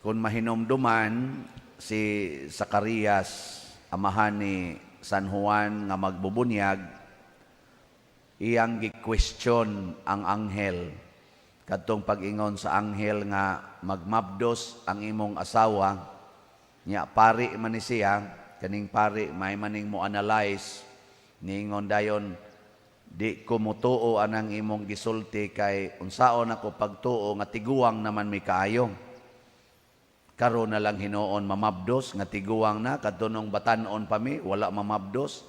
Kung mahinomduman si Zacarias, amahan ni San Juan nga magbubunyag, iyang gi-question ang anghel. Kadtong pag-ingon sa anghel nga magmabdos ang imong asawa, nya pari man ni siya, kaning pari may maning mo analyze, niingon dayon, di ko mutuo anang imong gisulti kay unsaon ako pagtuo nga tiguang naman may kaayo. Karon na lang hinuon mamabdos nga tiguang na kadtong batan-on pa mi wala mamabdos.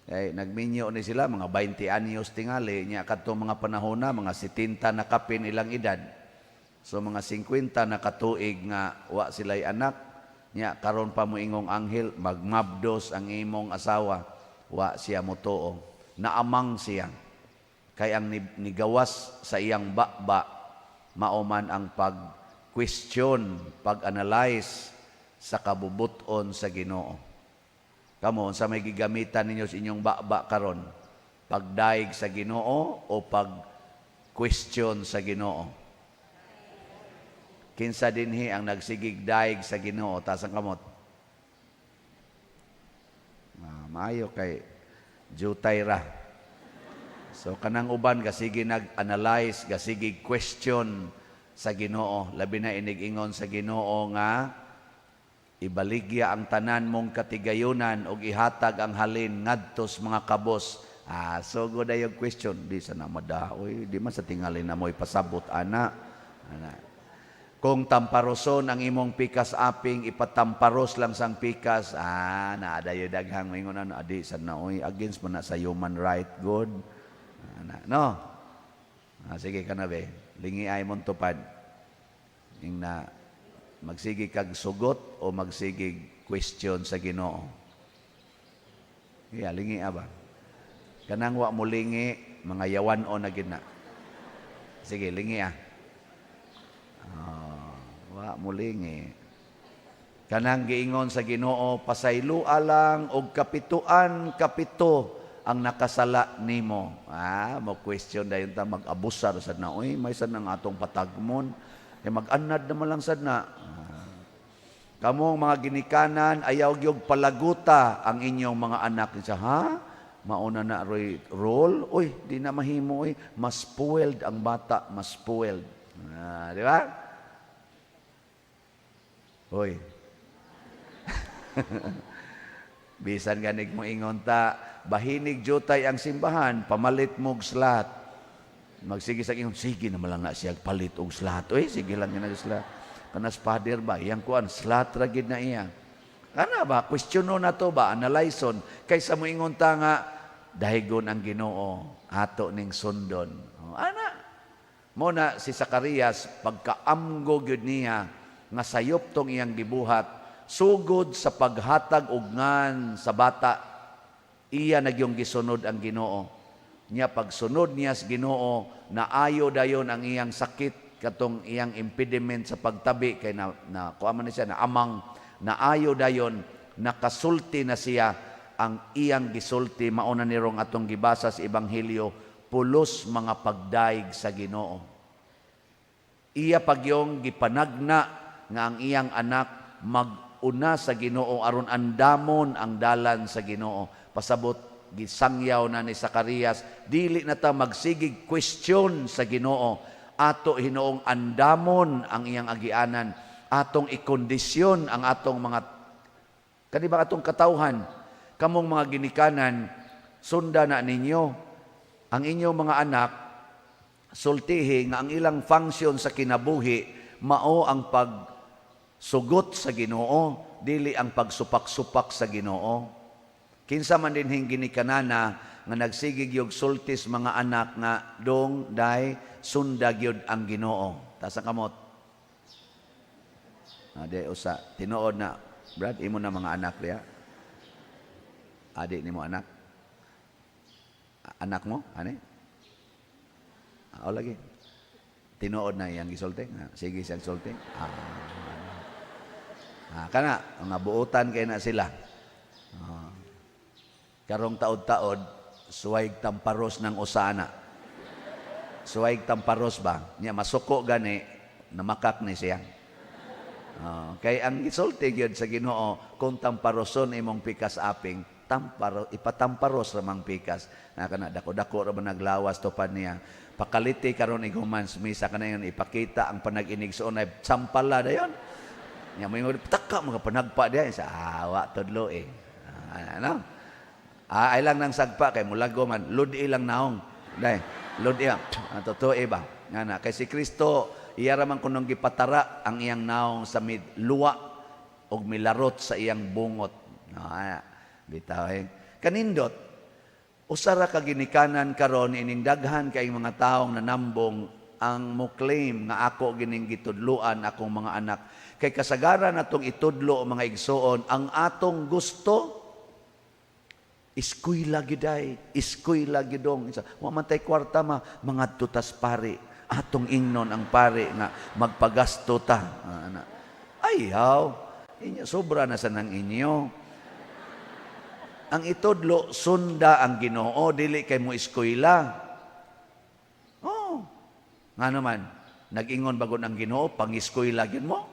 Kay nagminyo ni sila mga 20 anyos tingali nya kadtong mga panahon na mga 70 na kapin ilang edad. So mga 50 na katuig nga wa sila'y anak nya karon pa mo ingong anghel magmabdos ang imong asawa wa siya mutuo. Naamang siya kay ang nigawas sa iyang bakba mauman ang pag-question, pag-analyze sa kabubuton sa Ginoo. Kamo sa may gigamitan ninyo sa inyong bakba karon, pagdaig sa Ginoo o pag-question sa Ginoo? Kinsa dinhi ang nagsigig daig sa Ginoo tasang kamot? Maayo kay jutay ra. So kanang uban gasigi nag-analyze, gasigi question sa Ginoo, labi na inig-ingon sa Ginoo nga ibaligya ang tanan mong katigayunan ug ihatag ang halin ngadtos mga kabos. So good ay yung question, di sa namadaoy, di man sa tingali na mo'y pasabot ana. Kung tamparoson ang imong pikas aping ipatamparos lang sang pikas, naadayo daghang mingon adi sa naoy against man na sa human right good. No. Sige ka na be. Lingi ay mong tupad. Ing na magsigi kag sugot o magsigi question sa Ginoo. Lingi ba? Kanang wa mo lingi, mga yawan-on na gina. Sige, lingi wa mo lingi. Kanang giingon sa Ginoo, pasaylua lang og kapito ang nakasala nimo. Mo question dayon ta mag-abusar sad na. Uy, may sad nang atong patagmon. Mag-anad naman lang sad na. Kamong mga ginikanan, ayaw gyud palaguta ang inyong mga anak. Mauna na roy role. Uy, di na mahimo. Mas spoiled ang bata, mas spoiled. Di ba? Uy. Bisan ganig mo ingon ta, bahinig jutay ang simbahan, pamalit mog slat. Magsige sa ingon, sige na lang na siya palit og slat. Uy, sige lang na slat. Kanas father ba, iyang kuan, slat ra gid na iya. Kana ba, questiono na to ba, analyson, kaysa mo ingon ta nga, dahigon ang Ginoo, ato ning sundon. Mo na si Zacarias, pagkaamgo gyud niya, nga sayop tong iyang gibuhat, sugod sa paghatag og ngan sa bata, iya nagyong gisunod ang Ginoo. Nya pagsunod niya sa Ginoo, naayo dayon ang iyang sakit, katong iyang impediment sa pagtabi, kay kuaman siya na amang, naayo dayon, nakasulti na siya, ang iyang gisulti, mauna nirong atong gibasa sa Ebanghelyo, pulos mga pagdaig sa Ginoo. Iya pagyong gipanagna nga ang iyang anak mag-una sa Ginoo aron andamon ang dalan sa Ginoo. Pasabot gisangyaw na ni Zacarias, dili na ta magsigig question sa Ginoo, ato hinoong andamon ang iyang agianan, atong ikondisyon ang atong mga kanibang atong katawhan. Kamong mga ginikanan, sunda na ninyo ang inyong mga anak, sultihi nga ang ilang function sa kinabuhi mao ang pagsugot sa Ginoo, dili ang pagsupak-supak sa Ginoo. Kinsa man dinhing ginikanana nga nagsigig yog sultis mga anak nga dong day sunda gyud ang Ginoo. Tasa kamot. Ade usa tinuod na, Brad, imo na mga anak diya. Adik nimo anak. Anak mo, ani? Lagi. Tinuod na iyang gisulti. Sige siyang sulti. Kana nga buutan kay na sila. Karong taod-taod, suwayg tamparos ng usana. Suwayg tamparos ba? Niya masuko gani, namakak ni siya. Kay ang gisulti gyud sa Ginoo, kung tamparoson imong pikas aping, ipatamparos ramang pikas. Na kana dako-dako ra man naglawas tupad niya. Pakaliti karon iguman misa kana yon ipakita ang panag-inigsoon ay sampala dayon. Nya mo taka mga panagpa diya sa awa tudlo ano? Ay lang nang sagpa kay mulago man ludi lang naong. Dai, ludi totoo ba? Ngana kay si Kristo iya raman kunong gipatara ang iyang naong sa luwa og milarot sa iyang bungot. Bitaw kanindot usara ka ginikanan karon ining daghan kay mga taong nanambong ang mo claim nga ako gining gitudloan akong mga anak. Kay kasagaran atong itudlo mga igsoon ang atong gusto iskwela giday, iskwela gidong. Wa man tay kwarta mga tutas pari. Atong ingnon ang pari nga magpagasto ta. Ayaw, inyo sobra na sa nang inyo. Ang itudlo sunda ang Ginoo dili kay mo eskwela. Nga naman nag-ingon bagon ang Ginoo pang-eskwela gyud mo.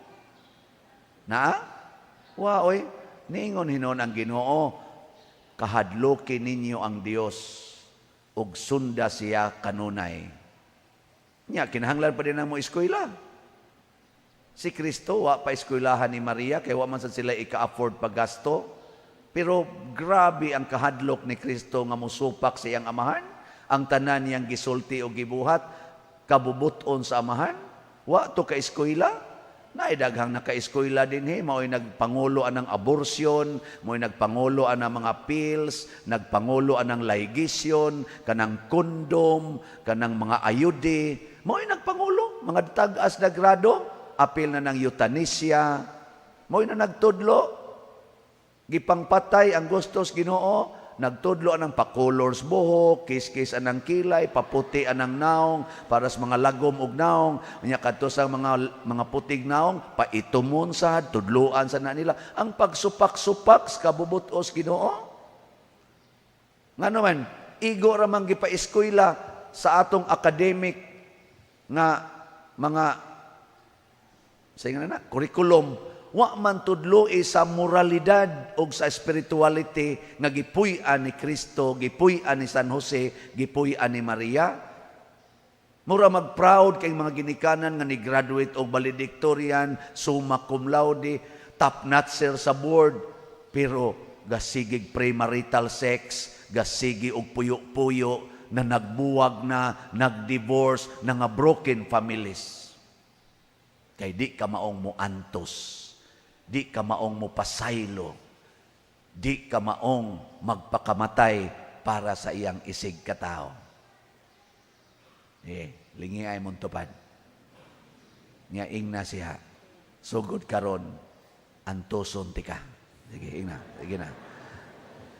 Wa oy, niingon hinon ang Ginoo kahadlokin ninyo ang Dios ug sunda siya kanunay. Nya kinahanglan pa din ang mo eskwela. Si Kristo wa pa eskwelahan ni Maria kay wa man sad sila ika-afford paggasto. Pero grabe ang kahadlok ni Kristo nga mosupak sa iyang amahan. Ang tanan niyang gisulti o gibuhat kabubuton sa amahan. Wa to ka eskwela. Naidaghang naka-eskwela din mao'y nagpangulo anang abortion, mao'y nagpangulo anang mga pills, nagpangulo anang ligasyon, kanang kondom, kanang mga ayude, mao'y nagpangulo, mga tag-as na grado, apil na ng euthanasia, mao'y na nagtudlo, gipangpatay ang gustos Ginoo, nagtudlo anang pa-colors buhok, kis-kis anang kilay, paputi anang naong, para sa mga lagom ug naong, nya kadto sa mga putig naong, paitumon sad, tudloan sa na nila. Ang pagsupak-supak sa kabubutos Ginoo. Nga naman, igo ra man gipa-eskwela sa atong academic nga mga curriculum. Wa man tudloi sa moralidad o sa spirituality nga gipuy-an ni Kristo, gipuy-an ni San Jose, gipuy-an ni Maria. Mura mag-proud kay mga ginikanan nga ni graduate o valedictorian, summa cum laude, top notcher sa board, pero gasigig premarital sex, gasigi og puyo-puyo na nagbuwag na, nag-divorce, na nga broken families. Kay di ka maong mo antos. Di ka maong mo pasaylo. Di ka maong magpakamatay para sa iyang isig katao. Lingi ay mong tupad. Nga ing na siya. Sugod karon antoson tika. Sige, ing na. Sige na.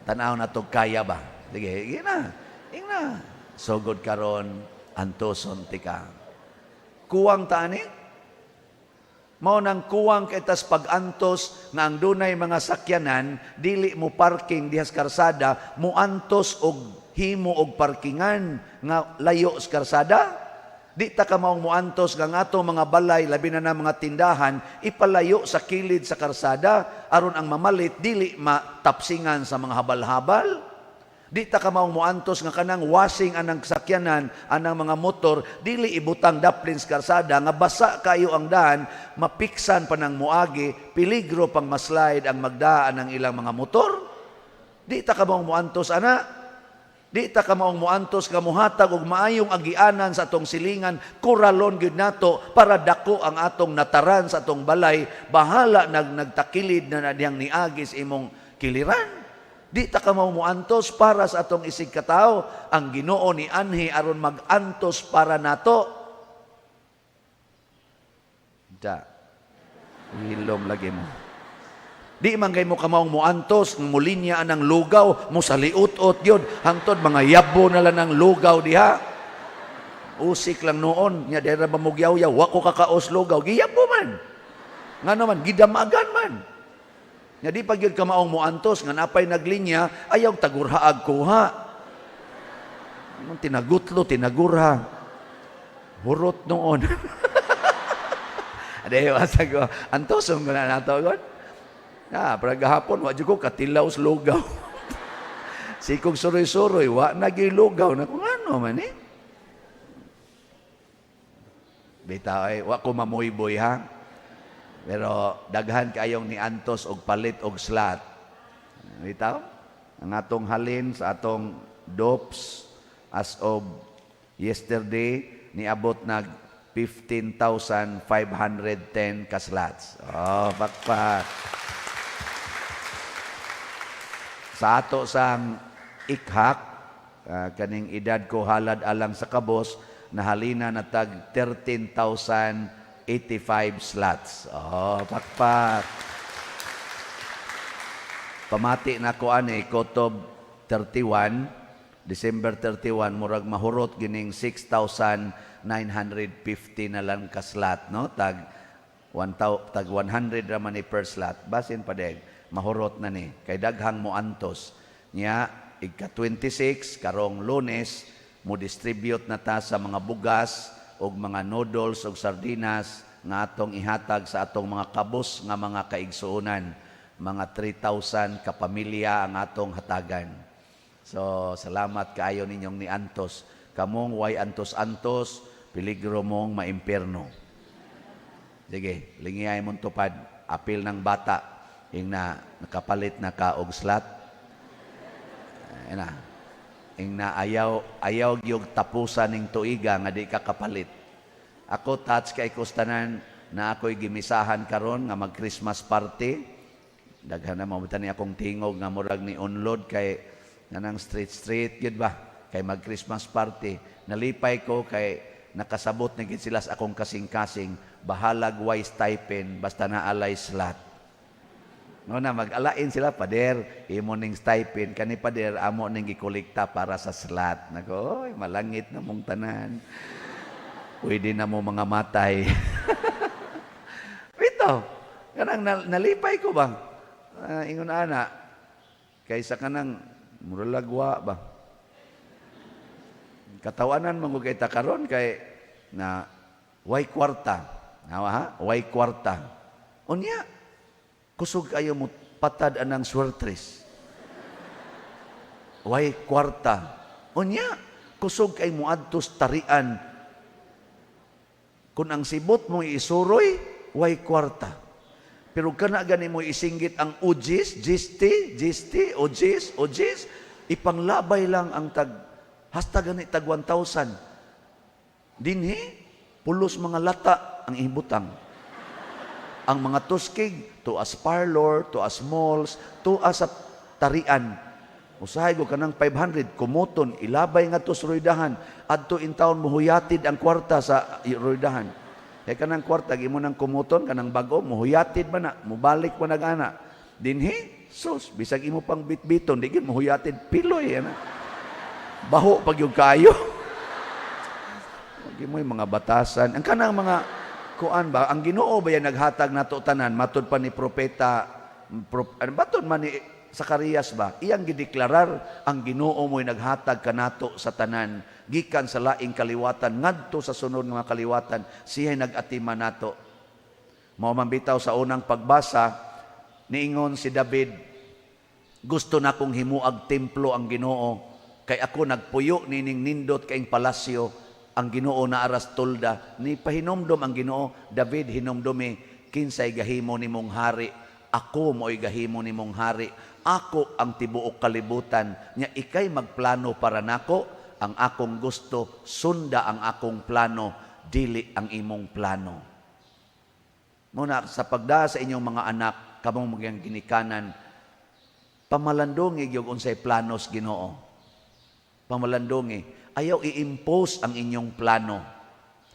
Tanaw na to kaya ba? Sige, ing na. Ing na. Sugod karon antoson tika. Kuwang tani? Mao nang kuwang kay tas pag-antos nga ang dunay mga sakyanan dili mo parking dihas karsada mo antos og himo og parkingan nga layo sa karsada. Di ta ka maong mo antos nga ato mga balay labi na mga tindahan ipalayo sa kilid sa karsada aron ang mamalit dili matapsingan sa mga habal-habal. Di ta ka maong muantos nga kanang washing anang sakyanan, anang mga motor, dili ibutang daplin sa karsada, nga basa kayo ang daan, mapiksan pa ng muagi, peligro pang maslide ang magdaan ng ilang mga motor. Di ta ka maong muantos, ana. Di ta ka maong muantos nga muhatag og maayong agianan sa atong silingan, kuralon gyud nato para dako ang atong nataran sa atong balay, bahala nagtakilid na diyang niagis imong kiliran. Di ta ka muantos para sa atong isig katao, ang Ginoo ni anhi aron mag-antos para nato. Da. Hilom lagi mo. Di man kay mo kamaong muantos, ng mulinya anang lugaw, mo sa liut-ut yun, hangtod mga yabo na lang ng lugaw diha. Usik lang noon, nya dera ba mo gyaw-yaw, wako kakaos lugaw, giyabo man. Nga naman, gidamagan man. Nga di pag yun ka maong muantos, nga napay naglinya, ayaw tagurhaag kuha. Tinagutlo, tinagurha. Hurot noon. Ade wasa ko, antosong ko na nato kon. Para gahapon, wa jud ko katilaw sa lugaw. Sikog suroy-suroy, wa nagilugaw na kung ano man eh. Bitaw ay, wa ko mamuhiboy ha. Pero daghan kayong ni antos og palit og slot. Bitaw, ang atong halin sa atong DOPS as of yesterday, niabot nag 15,510 ka slots. Oh, pakpak. Sa ato sang ikhak, kaning edad ko halad alang sa kabos, nahalina na tag 13,085 slots. Oh, pakpak. Pamati na ko ani, Kotob 31, December 31, murag mahurot gining 6,950 na lang ka slot, no? Tag 100 raman ni per slot. Basin pa deg, mahurot na ni. Kay daghang mo antos. Nya, ika 26, karong Lunes, mo distribute na ta sa mga bugas og mga noodles og sardinas nga atong ihatag sa atong mga kabos nga mga kaigsuonan. Mga 3,000 kapamilya ang atong hatagan. So, salamat kaayo ninyong ni Antos. Kamong way Antos-Antos, peligro mong maimperno. Sige, lingiyay mong tupad. Apil ng bata, yung na nakapalit na ka og slot. Yung na ayaw yung tapusan ng tuiga nga di ka kapalit. Ako touch kay kustanan na ako'y gimisahan karon nga mag-Christmas party. Daghan na mamutan ni akong tingog nga murag ni unload kay nanang street gid ba kay mag-Christmas party. Nalipay ko kay nakasabot na gid sila sa akong kasing-kasing, bahalag way stipend basta naalay slot. No na mag-alain sila, pader imo ning stipend kani pader amo ning gikolekta para sa slot. Nako, oy, malangit na mong tanan. Pwede na mo mga matay. Ito, kanang nalipay ko ba? Ingon ana kaysa kanang muralagwa ba? Katawanan mo kay takaron kay na way kwarta. Nawa ha? Way kwarta. Unya, kusog ayo mo patad anang swertres. Way kwarta. Unya, kusog kay mo adtos tarian. Kung ang sibot mo isuroy, way kwarta. Pero kana gani mo isinggit ang ujis, gisti, ujis, ipanglabay lang ang hasta gani tag 1,000. Dinhi, pulos mga lata ang ibutang. Ang mga tuskig, to as parlor, to as malls, to as tarian. Usahay ko kanang 500, kumuton, ilabay nga to sa roydahan, adto in town muhuyatid ang kwarta sa roydahan. Kaya kanang kwarta, imo nang kumuton, kanang bago, muhuyatid ba na, mubalik pa nag-ana. Dinhi, sus, bisag imo pang bitbiton, digin muhuyatid, piloy, yan. Baho pag yung kayo. Huwag mo yung mga batasan. Ang kanang mga, kuan ba, ang Ginoo ba yan naghatag na to tanan, matod pa ni propeta, matod man ni Zacarias ba, iyang gideklarar, ang Ginoo mo'y naghatag kanato sa tanan, gikan sa laing kaliwatan, ngadto sa sunod nga kaliwatan, siya'y nag-atima nato. Mao man bitaw sa unang pagbasa, niingon si David, gusto na kong himuag templo ang Ginoo, kay ako nagpuyo nining nindot kaing palasyo, ang Ginoo na aras tolda, ni pahinomdom ang Ginoo, David hinomdomi, kinsay gahimo nimong hari, ako mo'y gahimo nimong hari, ako ang tibuok kalibutan, nya ikay magplano para nako, ang akong gusto, sunda ang akong plano, dili ang imong plano. Muna, sa pagdaa sa inyong mga anak, kamong magyang ginikanan, pamalandungi yung unsay planos Ginoo. Pamalandungi. Ayaw i-impose ang inyong plano.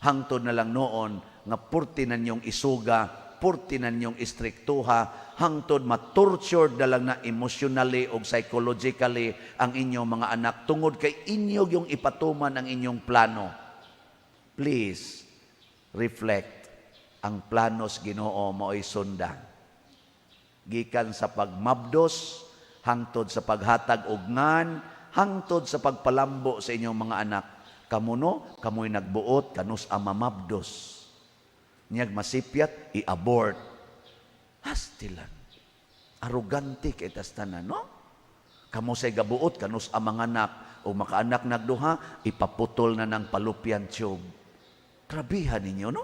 Hangtod na lang noon, nga purti na niyong isuga, purti na niyong istriktuha, hangtod ma-tortured na lang na emotionally o psychologically ang inyong mga anak tungod kay inyo yung ipatuman ang inyong plano. Please, reflect. Ang planos Ginoo mo'y sunda. Gikan sa pagmabdos, hangtod sa paghatag og ngan, hangtod sa pagpalambo sa inyong mga anak. Kamuno, kamoy nagbuot, kanus ang mamabdos. Niyag masipyat, i-abort. Hastilan. Arugante kay tas tanan, no? Kamo say gabuot, kanus ang mga anak, o makaanak nagduha, ipaputol na ng palupyan tiyog. Grabihan ninyo, no?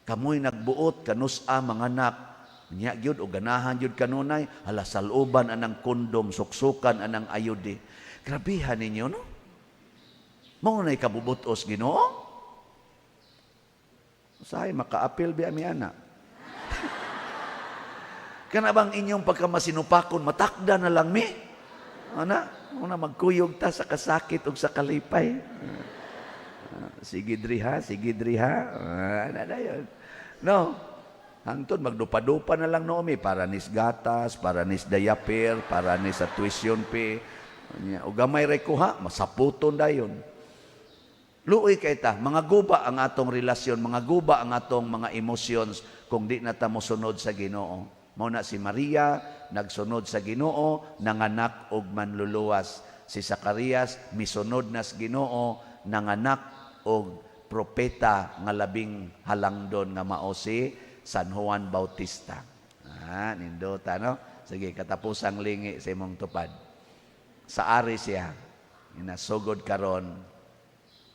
Kamoy nagbuot, kanus ang mga anak, niya gyud o ganahan gyud kanunay, hala saluban anang kondom, suksukan anang ayudi. Grabihan ninyo, no? Mao nay kabubutos Ginoo. Usahay makaapil biya mi anak. Kana bang inyong pagkamasinupakon matakda na lang mi? Ana, una magkuyog ta sa kasakit ug sa kalipay. Sige driha, sige driha. Ana dayon. No. Hangtod magdupa-dupa na lang no mi para nis gatas, para nis diaper, para nis sa tuition fee. O gamay ray kuha, masaputon dayon. Luoy kay ta, mga guba ang atong relasyon, mga guba ang atong mga emotions kung di na ta mosunod sa Ginoo. Mao na si Maria, nagsunod sa Ginoo, nanganak og manluluwas. Si Zacarias, misunod na sa Ginoo, nanganak og propeta nga labing halangdon nga mao si San Juan Bautista. Nindota, no? Sige, katapusang lingi sa imong tupad. Sa ari siya, inasugod karon,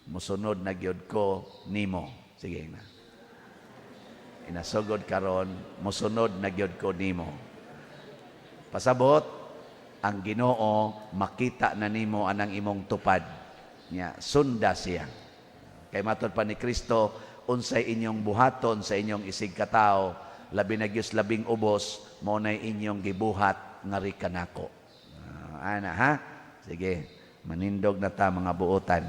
musunod na gyud ko nimo. Sige na. Inasugod karon, musunod na gyud ko nimo. Pasabot, ang Ginoo makita na nimo anang imong tupad. Nya sunda siya. Kay matud pa ni Kristo, unsay inyong buhaton sa inyong isig katao, labi na gyud labing ubos, mao nay inyong gibuhat nga rikanako. Ana ha? Sige, manindog na ta mga buotan.